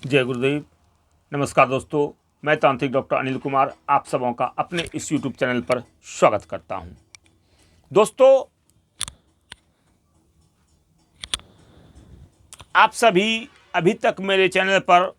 जय गुरुदेव। नमस्कार दोस्तों, मैं तांत्रिक डॉक्टर अनिल कुमार आप सबों का अपने इस YouTube चैनल पर स्वागत करता हूं। दोस्तों, आप सभी अभी तक मेरे चैनल पर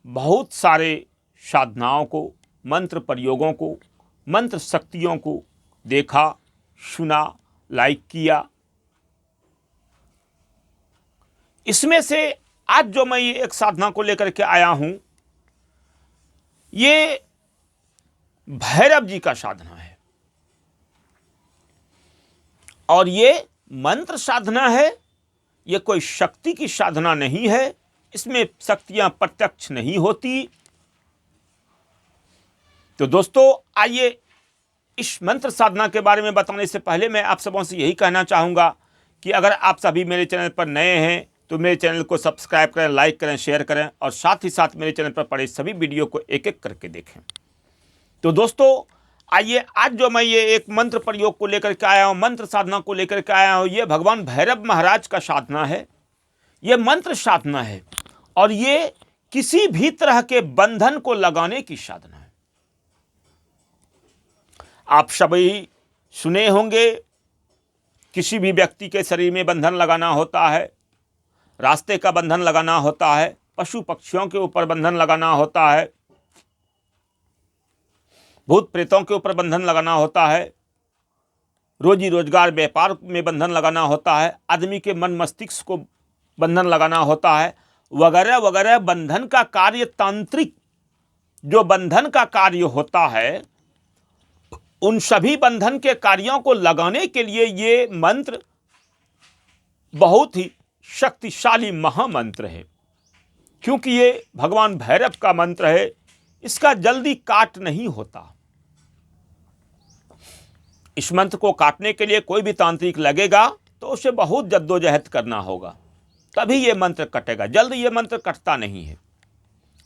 बहुत सारे साधनाओं को, मंत्र प्रयोगों को, मंत्र शक्तियों को देखा, सुना, लाइक किया। इसमें से आज जो मैं ये एक साधना को लेकर के आया हूं, ये भैरव जी का साधना है और ये मंत्र साधना है। ये कोई शक्ति की साधना नहीं है, इसमें शक्तियां प्रत्यक्ष नहीं होती। तो दोस्तों, आइए इस मंत्र साधना के बारे में बताने से पहले मैं आप सबों से यही कहना चाहूँगा कि अगर आप सभी मेरे चैनल पर नए हैं तो मेरे चैनल को सब्सक्राइब करें, लाइक करें, शेयर करें और साथ ही साथ मेरे चैनल पर पड़े सभी वीडियो को एक एक करके देखें। तो दोस्तों, आइए आज जो मैं ये एक मंत्र प्रयोग को लेकर के आया हूँ, मंत्र साधना को लेकर के आया हूँ, ये भगवान भैरव महाराज का साधना है। ये मंत्र साधना है और ये किसी भी तरह के बंधन को लगाने की साधना है। आप सभी सुने होंगे, किसी भी व्यक्ति के शरीर में बंधन लगाना होता है, रास्ते का बंधन लगाना होता है, पशु पक्षियों के ऊपर बंधन लगाना होता है, भूत प्रेतों के ऊपर बंधन लगाना होता है, रोजी रोजगार व्यापार में बंधन लगाना होता है, आदमी के मन मस्तिष्क को बंधन लगाना होता है, वगैरह वगैरह। बंधन का कार्य, तांत्रिक जो बंधन का कार्य होता है, उन सभी बंधन के कार्यों को लगाने के लिए ये मंत्र बहुत ही शक्तिशाली महामंत्र है। क्योंकि ये भगवान भैरव का मंत्र है, इसका जल्दी काट नहीं होता। इस मंत्र को काटने के लिए कोई भी तांत्रिक लगेगा तो उसे बहुत जद्दोजहद करना होगा, तभी ये मंत्र कटेगा। जल्द ये मंत्र कटता नहीं है।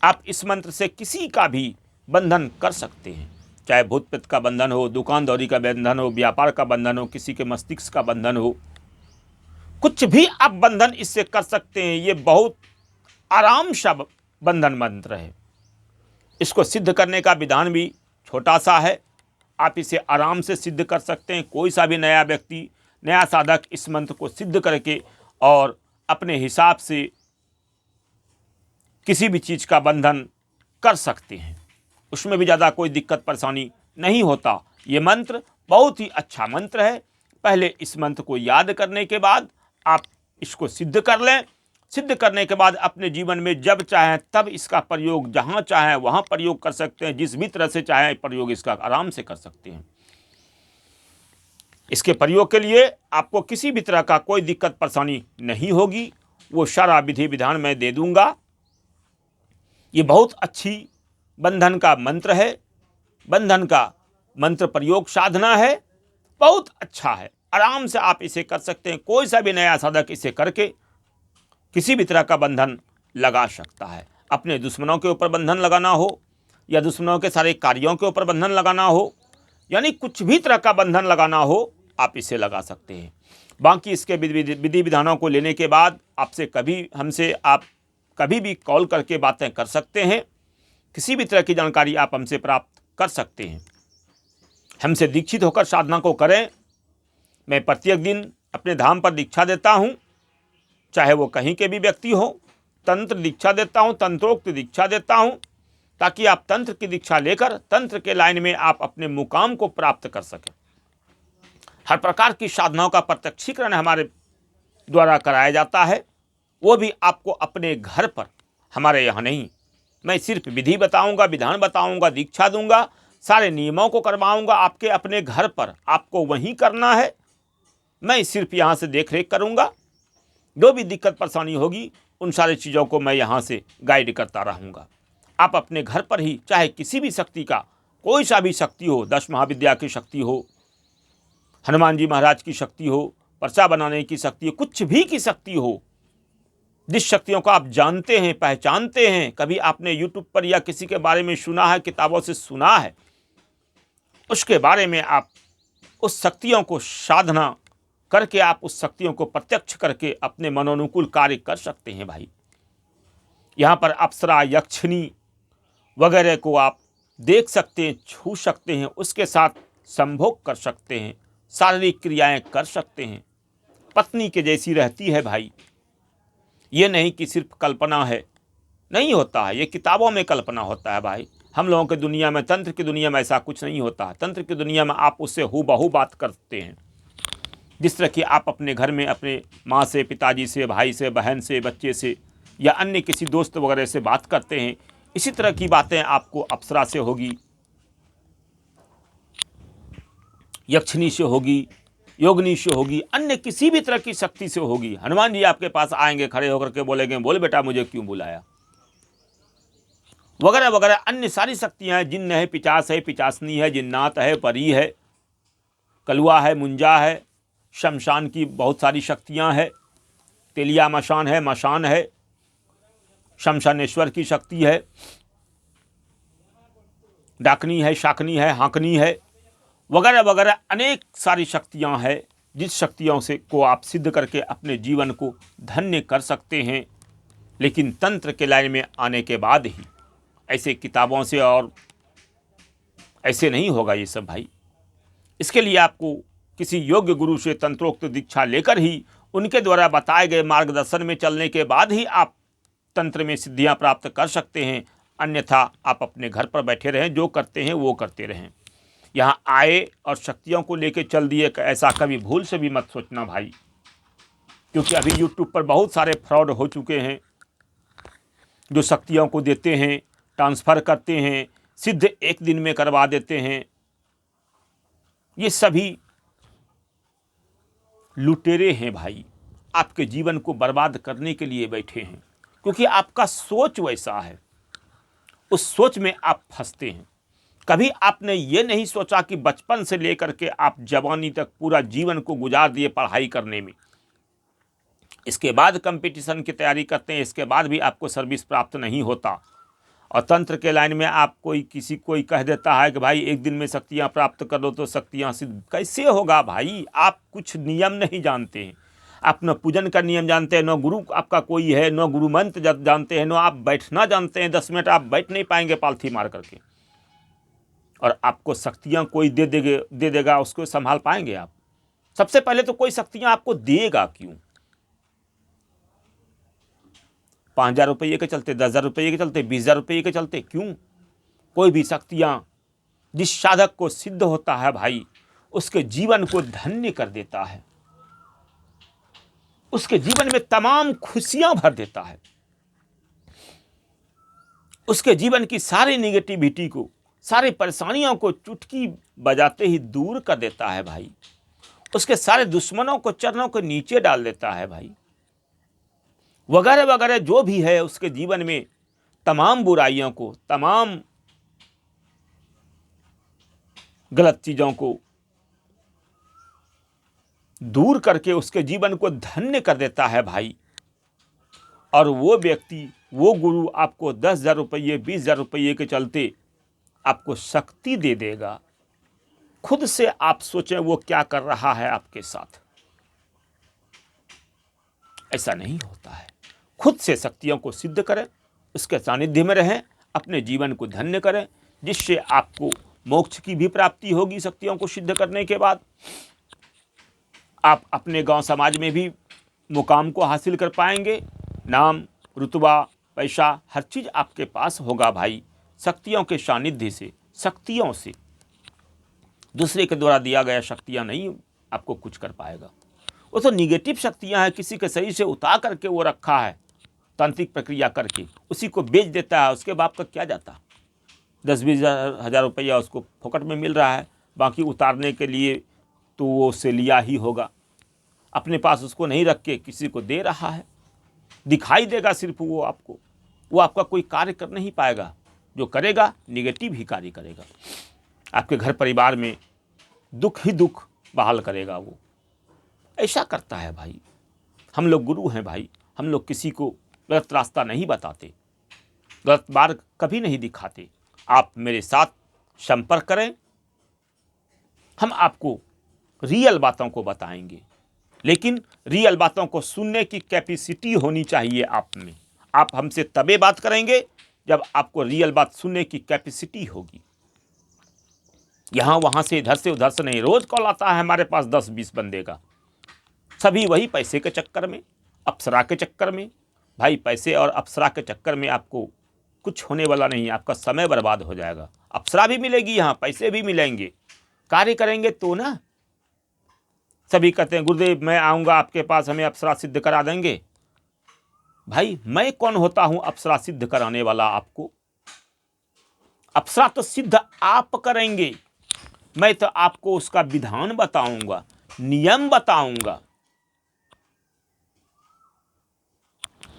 आप इस मंत्र से किसी का भी बंधन कर सकते हैं, चाहे भूत प्रेत का बंधन हो, दुकानदारी का बंधन हो, व्यापार का बंधन हो, किसी के मस्तिष्क का बंधन हो, कुछ भी आप बंधन इससे कर सकते हैं। ये बहुत आराम सा बंधन मंत्र है। इसको सिद्ध करने का विधान भी छोटा सा है, आप इसे आराम से सिद्ध कर सकते हैं। कोई सा भी नया व्यक्ति, नया साधक इस मंत्र को सिद्ध करके और अपने हिसाब से किसी भी चीज़ का बंधन कर सकते हैं, उसमें भी ज़्यादा कोई दिक्कत परेशानी नहीं होता। ये मंत्र बहुत ही अच्छा मंत्र है। पहले इस मंत्र को याद करने के बाद आप इसको सिद्ध कर लें। सिद्ध करने के बाद अपने जीवन में जब चाहें तब इसका प्रयोग, जहाँ चाहें वहाँ प्रयोग कर सकते हैं। जिस भी तरह से चाहें प्रयोग इसका आराम से कर सकते हैं। इसके प्रयोग के लिए आपको किसी भी तरह का कोई दिक्कत परेशानी नहीं होगी, वो सारा विधि विधान मैं दे दूंगा। ये बहुत अच्छी बंधन का मंत्र है, बंधन का मंत्र प्रयोग साधना है, बहुत अच्छा है। आराम से आप इसे कर सकते हैं। कोई सा भी नया साधक इसे करके किसी भी तरह का बंधन लगा सकता है। अपने दुश्मनों के ऊपर बंधन लगाना हो या दुश्मनों के सारे कार्यों के ऊपर बंधन लगाना हो, यानी कुछ भी तरह का बंधन लगाना हो, आप इसे लगा सकते हैं। बाकी इसके विधि विधानों को लेने के बाद आपसे हमसे आप कभी भी कॉल करके बातें कर सकते हैं। किसी भी तरह की जानकारी आप हमसे प्राप्त कर सकते हैं। हमसे दीक्षित होकर साधना को करें। मैं प्रत्येक दिन अपने धाम पर दीक्षा देता हूँ, चाहे वो कहीं के भी व्यक्ति हो। तंत्र दीक्षा देता हूँ, तंत्रोक्त दीक्षा देता हूँ, ताकि आप तंत्र की दीक्षा लेकर तंत्र के लाइन में आप अपने मुकाम को प्राप्त कर सकें। हर प्रकार की साधनाओं का प्रत्यक्षीकरण हमारे द्वारा कराया जाता है, वो भी आपको अपने घर पर, हमारे यहाँ नहीं। मैं सिर्फ विधि बताऊंगा, विधान बताऊंगा, दीक्षा दूंगा, सारे नियमों को करवाऊंगा आपके अपने घर पर। आपको वहीं करना है, मैं सिर्फ यहाँ से देख रेख करूंगा। जो भी दिक्कत परेशानी होगी उन सारी चीज़ों को मैं यहाँ से गाइड करता रहूँगा। आप अपने घर पर ही, चाहे किसी भी शक्ति का, कोई सा भी शक्ति हो, 10 महाविद्या की शक्ति हो, हनुमान जी महाराज की शक्ति हो, पर्चा बनाने की शक्ति हो, कुछ भी की शक्ति हो, जिस शक्तियों को आप जानते हैं, पहचानते हैं, कभी आपने यूट्यूब पर या किसी के बारे में सुना है, किताबों से सुना है, उसके बारे में आप उस शक्तियों को साधना करके, आप उस शक्तियों को प्रत्यक्ष करके अपने मनोनुकूल कार्य कर सकते हैं। भाई, यहाँ पर अप्सरा, यक्षिणी वगैरह को आप देख सकते हैं, छू सकते हैं, उसके साथ संभोग कर सकते हैं, शारीरिक क्रियाएं कर सकते हैं। पत्नी के जैसी रहती है भाई। ये नहीं कि सिर्फ कल्पना है, नहीं होता है, ये किताबों में कल्पना होता है भाई। हम लोगों की दुनिया में, तंत्र की दुनिया में ऐसा कुछ नहीं होता है। तंत्र की दुनिया में आप उससे हूबहू बात करते हैं। जिस तरह की आप अपने घर में अपने माँ से, पिताजी से, भाई से, बहन से, बच्चे से या अन्य किसी दोस्त वगैरह से बात करते हैं, इसी तरह की बातें आपको अप्सरा से होगी, यक्षिणी से होगी, योगिनी से होगी, अन्य किसी भी तरह की शक्ति से होगी। हनुमान जी आपके पास आएंगे, खड़े होकर के बोलेंगे, बोल बेटा मुझे क्यों बुलाया, वगैरह वगैरह। अन्य सारी शक्तियां हैं, जिन्न है, पिचास है, पिचासनी है, जिन्नात है, परी है, कलुआ है, मुंजा है, शमशान की बहुत सारी शक्तियां हैं, तेलिया मशान है, मशान है, शमशानेश्वर की शक्ति है, डाकनी है, शाकनी है, हाकनी है, वगैरह वगैरह। अनेक सारी शक्तियां हैं, जिस शक्तियों से को आप सिद्ध करके अपने जीवन को धन्य कर सकते हैं। लेकिन तंत्र के लाइन में आने के बाद ही, ऐसे किताबों से और ऐसे नहीं होगा ये सब भाई। इसके लिए आपको किसी योग्य गुरु से तंत्रोक्त दीक्षा लेकर ही, उनके द्वारा बताए गए मार्गदर्शन में चलने के बाद ही आप तंत्र में सिद्धियां प्राप्त कर सकते हैं। अन्यथा आप अपने घर पर बैठे रहें, जो करते हैं वो करते रहें। यहाँ आए और शक्तियों को लेकर चल दिए, ऐसा कभी भूल से भी मत सोचना भाई। क्योंकि अभी यूट्यूब पर बहुत सारे फ्रॉड हो चुके हैं, जो शक्तियों को देते हैं, ट्रांसफ़र करते हैं, सिद्ध एक दिन में करवा देते हैं। ये सभी लुटेरे हैं भाई, आपके जीवन को बर्बाद करने के लिए बैठे हैं। क्योंकि आपका सोच वैसा है, उस सोच में आप फंसते हैं। कभी आपने ये नहीं सोचा कि बचपन से लेकर के आप जवानी तक पूरा जीवन को गुजार दिए पढ़ाई करने में, इसके बाद कंपटीशन की तैयारी करते हैं, इसके बाद भी आपको सर्विस प्राप्त नहीं होता। और तंत्र के लाइन में आप कोई कह देता है कि भाई एक दिन में शक्तियाँ प्राप्त कर लो तो शक्तियाँ सिद्ध, कैसे होगा भाई? आप कुछ नियम नहीं जानते हैं। आप न पूजन का नियम जानते हैं, न गुरु आपका कोई है, न गुरु मंत्र जानते हैं, न आप बैठना जानते हैं। 10 मिनट आप बैठ नहीं पाएंगे पालथी मार करके। और आपको शक्तियाँ कोई दे देगा, उसको संभाल पाएंगे आप? सबसे पहले तो कोई शक्तियाँ आपको देगा क्यों? 5,000 रुपये के चलते, 10,000 रुपये के चलते, 20,000 रुपये के चलते क्यों? कोई भी शक्तियाँ जिस साधक को सिद्ध होता है भाई, उसके जीवन को धन्य कर देता है, उसके जीवन में तमाम खुशियां भर देता है, उसके जीवन की सारी निगेटिविटी को, सारी परेशानियों को चुटकी बजाते ही दूर कर देता है भाई। उसके सारे दुश्मनों को चरणों के नीचे डाल देता है भाई। वगैरह वगैरह जो भी है, उसके जीवन में तमाम बुराइयों को, तमाम गलत चीज़ों को दूर करके उसके जीवन को धन्य कर देता है भाई। और वो व्यक्ति, वो गुरु आपको 10,000 रुपये, 20,000 रुपये के चलते आपको शक्ति दे देगा। खुद से आप सोचें वो क्या कर रहा है आपके साथ। ऐसा नहीं होता है। खुद से शक्तियों को सिद्ध करें, उसके सानिध्य में रहें, अपने जीवन को धन्य करें, जिससे आपको मोक्ष की भी प्राप्ति होगी। शक्तियों को सिद्ध करने के बाद आप अपने गांव समाज में भी मुकाम को हासिल कर पाएंगे। नाम, रुतबा, पैसा, हर चीज़ आपके पास होगा भाई, शक्तियों के सानिध्य से, शक्तियों से। दूसरे के द्वारा दिया गया शक्तियाँ नहीं आपको कुछ कर पाएगा। वो तो निगेटिव शक्तियाँ हैं, किसी के शरीर से उतार करके वो रखा है, तांत्रिक प्रक्रिया करके उसी को बेच देता है। उसके बाप का क्या जाता? 10-20 हज़ार रुपया उसको फोकट में मिल रहा है, बाकी उतारने के लिए तो वो उससे लिया ही होगा। अपने पास उसको नहीं रख के किसी को दे रहा है। दिखाई देगा सिर्फ वो आपको, वो आपका कोई कार्य कर नहीं पाएगा। जो करेगा निगेटिव ही कार्य करेगा, आपके घर परिवार में दुख ही दुख बहाल करेगा वो। ऐसा करता है भाई। हम लोग गुरु हैं भाई, हम लोग किसी को गलत रास्ता नहीं बताते, गलत मार्ग कभी नहीं दिखाते। आप मेरे साथ संपर्क करें, हम आपको रियल बातों को बताएंगे। लेकिन रियल बातों को सुनने की कैपेसिटी होनी चाहिए आप में। आप हमसे तबे बात करेंगे जब आपको रियल बात सुनने की कैपेसिटी होगी। यहाँ वहाँ से इधर से उधर से नहीं। रोज कॉल आता है हमारे पास 10-20 बंदे का, सभी वही पैसे के चक्कर में, अप्सरा के चक्कर में। भाई पैसे और अप्सरा के चक्कर में आपको कुछ होने वाला नहीं है, आपका समय बर्बाद हो जाएगा। अप्सरा भी मिलेगी, यहाँ पैसे भी मिलेंगे, कार्य करेंगे तो ना। सभी कहते हैं गुरुदेव मैं आऊँगा आपके पास, हमें अप्सरा सिद्ध करा देंगे। भाई मैं कौन होता हूँ अप्सरा सिद्ध कराने वाला आपको? अप्सरा तो सिद्ध आप करेंगे, मैं तो आपको उसका विधान बताऊंगा, नियम बताऊंगा।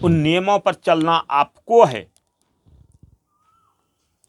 उन नियमों पर चलना आपको है,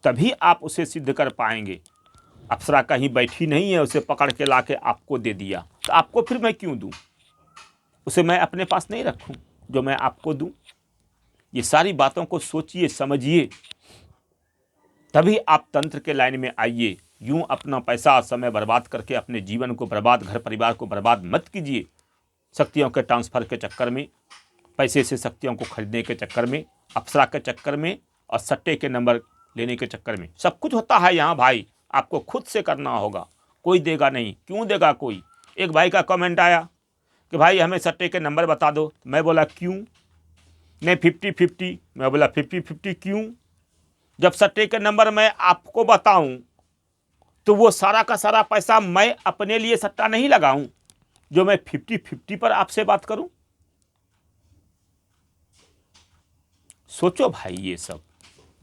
तभी आप उसे सिद्ध कर पाएंगे। अप्सरा कहीं बैठी नहीं है, उसे पकड़ के लाके आपको दे दिया तो आपको फिर मैं क्यों दूं? उसे मैं अपने पास नहीं रखूं जो मैं आपको दूं? ये सारी बातों को सोचिए, समझिए, तभी आप तंत्र के लाइन में आइए। यूं अपना पैसा और समय बर्बाद करके अपने जीवन को बर्बाद, घर परिवार को बर्बाद मत कीजिए। शक्तियों के ट्रांसफर के चक्कर में, पैसे से शक्तियों को खरीदने के चक्कर में, अप्सरा के चक्कर में और सट्टे के नंबर लेने के चक्कर में। सब कुछ होता है यहाँ भाई, आपको खुद से करना होगा, कोई देगा नहीं। क्यों देगा कोई? एक भाई का कमेंट आया कि भाई हमें सट्टे के नंबर बता दो। मैं बोला क्यों? नहीं 50-50। मैं बोला 50-50 क्यों? जब सट्टे के नंबर मैं आपको बताऊं तो वो सारा का सारा पैसा मैं अपने लिए सट्टा नहीं लगाऊं जो मैं 50-50 पर आपसे बात करूं। सोचो भाई, ये सब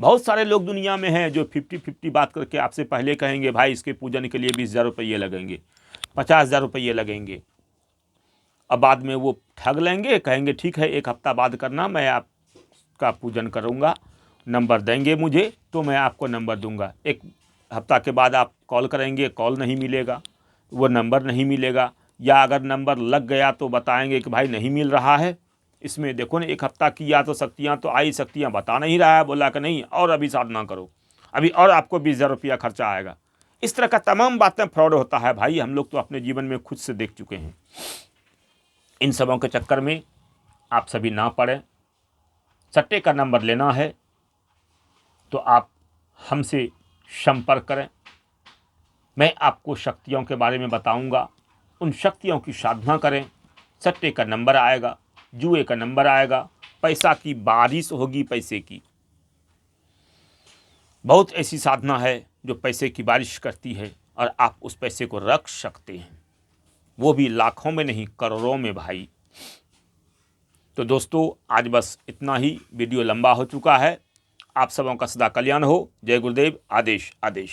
बहुत सारे लोग दुनिया में हैं जो 50-50 बात करके आपसे पहले कहेंगे भाई इसके पूजन के लिए 20,000 रुपये लगेंगे, 50,000 रुपये लगेंगे। अब बाद में वो ठग लेंगे, कहेंगे ठीक है 1 हफ्ता बाद करना, मैं आपका पूजन करूँगा, नंबर देंगे मुझे तो मैं आपको नंबर दूंगा। 1 हफ्ता के बाद आप कॉल करेंगे, कॉल नहीं मिलेगा, वो नंबर नहीं मिलेगा, या अगर नंबर लग गया तो बताएंगे कि भाई नहीं मिल रहा है। इसमें देखो ना, 1 हफ्ता किया तो शक्तियाँ तो आई, शक्तियाँ बता नहीं रहा है, बोला कि नहीं और अभी साधना करो, अभी और आपको 20,000 रुपया खर्चा आएगा। इस तरह का तमाम बातें फ्रॉड होता है भाई, हम लोग तो अपने जीवन में खुद से देख चुके हैं। इन सबों के चक्कर में आप सभी ना पड़ें। सट्टे का नंबर लेना है तो आप हमसे संपर्क करें, मैं आपको शक्तियों के बारे में बताऊंगा, उन शक्तियों की साधना करें। सट्टे का नंबर आएगा, जुए का नंबर आएगा, पैसा की बारिश होगी, पैसे की। बहुत ऐसी साधना है जो पैसे की बारिश करती है और आप उस पैसे को रख सकते हैं, वो भी लाखों में नहीं, करोड़ों में भाई। तो दोस्तों आज बस इतना ही, वीडियो लंबा हो चुका है। आप सबों का सदा कल्याण हो। जय गुरुदेव। आदेश आदेश।